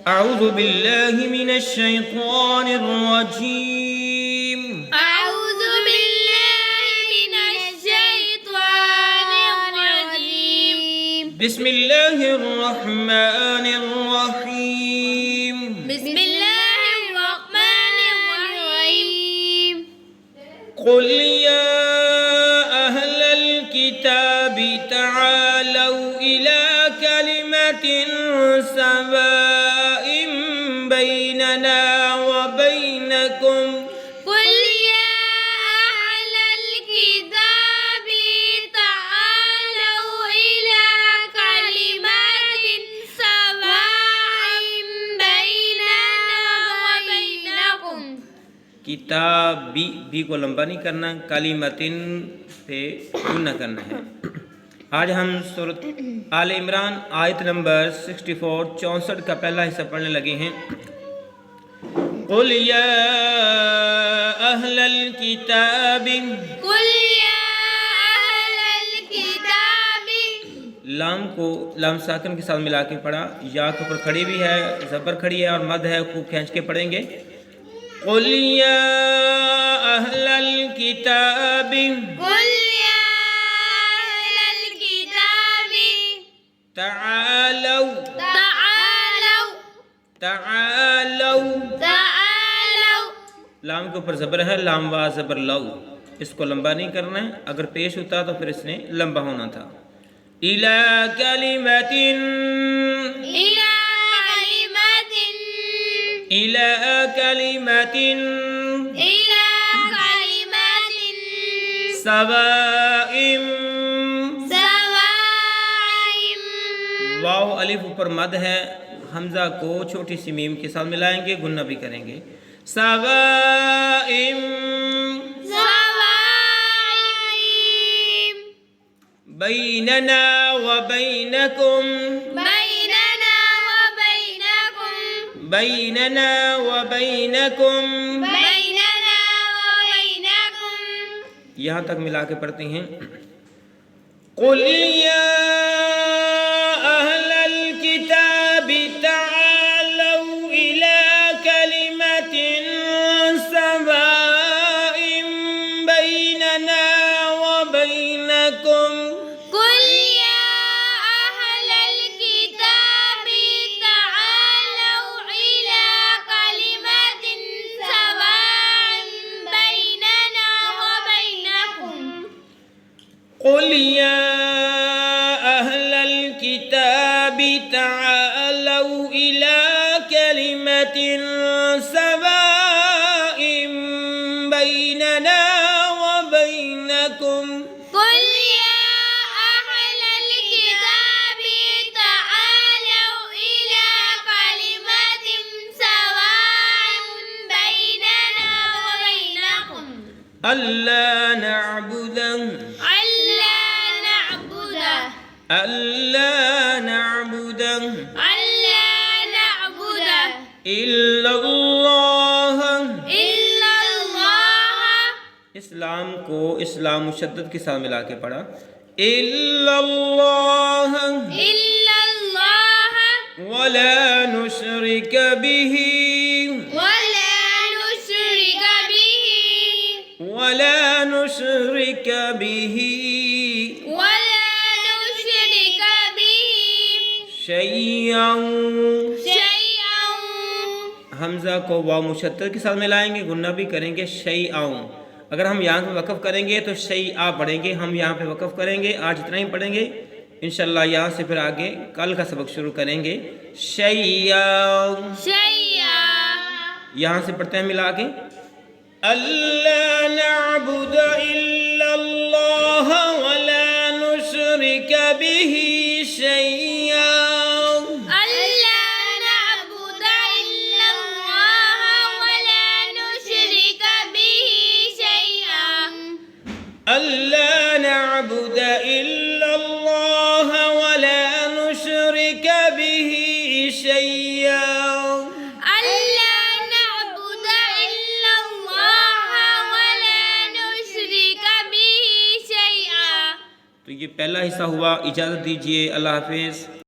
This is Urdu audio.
أعوذ بالله من الشيطان الرجيم. أعوذ بالله من الشيطان الرجيم. بسم الله الرحمن الرحيم. بسم الله الرحمن الرحيم. قل يا أهل الكتاب تعالوا إلى كلمة سواء بيننا وبينكم قل يا أهل الكتاب تعالوا إلى كلمة سواء بيننا وبينكم. کتاب بھی کو لمبا نہیں کرنا، کلمتن پہ گنا کرنا ہے. آج ہم سورۃ آل عمران آیت نمبر 64 کا پہلا حصہ پڑھنے لگے ہیں. قل یا اہل الکتاب، قل یا أهل الكتاب. لام کو لام ساکن کے ساتھ ملا کے پڑھا، یا کے اوپر کھڑی بھی ہے، زبر کھڑی ہے اور مد ہے، خوب کھینچ کے پڑھیں گے. قل یا اہل الکتاب قل يا أهل الكتاب تعالوا تعالوا تعالوا. تعالوا. لام کے اوپر زبر ہے، لام وا زبر لو، اس کو لمبا نہیں کرنا ہے. اگر پیش ہوتا تو پھر اس نے لمبا ہونا تھا. اِلَى كَلِمَةٍ إلى كلمة إِلَى كَلِمَةٍ إلى كلمة سواء. سواء. واو الف اوپر مد ہے، حمزہ کو چھوٹی سی میم کے ساتھ ملائیں گے، گنہ بھی کریں گے. سواء سواء بیننا وبینکم بيننا وبينكم بیننا وبینکم. بيننا وبينكم. یہاں تک ملا کے پڑھتے ہیں. قل یا اہل الکتاب تعالوا الی کلمۃ سواء بیننا وبینکم. قل يا أهل الكتاب تعالوا إلى كلمة سواء بيننا وبينكم. قل يا أهل الكتاب تعالوا إلى كلمة سواء بيننا وبينكم. قل يا أهل الكتاب تعالوا إلى كلمة سواء بيننا وبينكم. ألا نعبد ألا نعبد ألا نعبد ألا نعبد إلا الله. إلا الله. اسلام کو اسلام مشدد کے ساتھ ملا کے پڑھا. إلا الله إلا الله ولا نشرك به ولا نشرك به ولا نشرك به ولا نشرك به شيئا. شيئا. حمزہ کو واو مشدد کے ساتھ ملائیں گے، گنہ بھی کریں گے. شیئا. اگر ہم یہاں پہ وقف کریں گے تو شیئا پڑھیں گے، ہم یہاں پہ وقف کریں گے، آج اتنا ہی پڑھیں گے. انشاءاللہ یہاں سے پھر آگے کل کا سبق شروع کریں گے. شیئا. شيئا. یہاں سے پڑھتے ہیں ملا کے. اللہ نعبد الا اللہ ولا نشرک به شیئا. ألا نعبد إلا الله ولا نشرك به شيئا. ألا نعبد إلا الله ولا نشرك به شيئا. ألا نعبد إلا الله ولا نشرك به شيئا. تو یہ پہلا حصہ ہوا. اجازت دیجیے، اللہ حافظ.